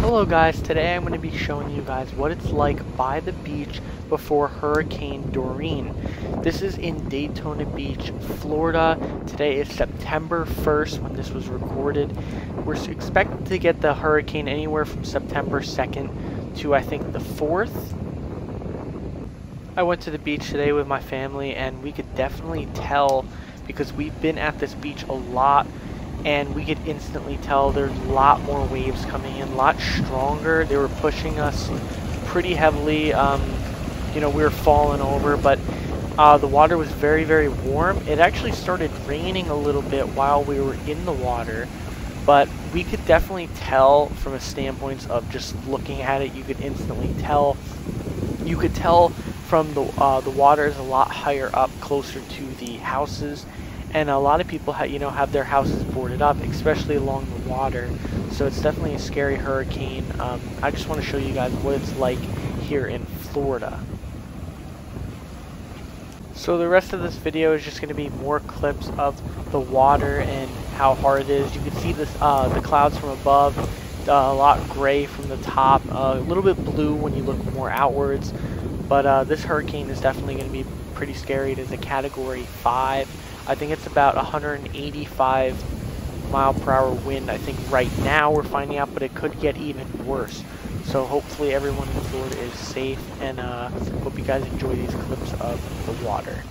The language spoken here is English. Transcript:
Hello guys, today I'm going to be showing you guys what it's like by the beach before Hurricane Dorian. This is in Daytona Beach, Florida. Today is September 1st when this was recorded. We're expecting to get the hurricane anywhere from September 2nd to I think the 4th. I went to the beach today with my family and we could definitely tell, because we've been at this beach a lot, and we could instantly tell there's a lot more waves coming in, a lot stronger. They were pushing us pretty heavily. You know, we were falling over, but the water was very, very warm. It actually started raining a little bit while we were in the water, but we could definitely tell from a standpoint of just looking at it. You could instantly tell. You could tell from the water is a lot higher up, closer to the houses. And a lot of people have their houses boarded up, especially along the water. So it's definitely a scary hurricane. I just want to show you guys what it's like here in Florida. So the rest of this video is just going to be more clips of the water and how hard it is. You can see this, the clouds from above, a lot gray from the top, a little bit blue when you look more outwards. But this hurricane is definitely going to be pretty scary. It is a Category 5. I think it's about 185 mile per hour wind, I think right now we're finding out, but it could get even worse. So hopefully everyone in Florida is safe, and hope you guys enjoy these clips of the water.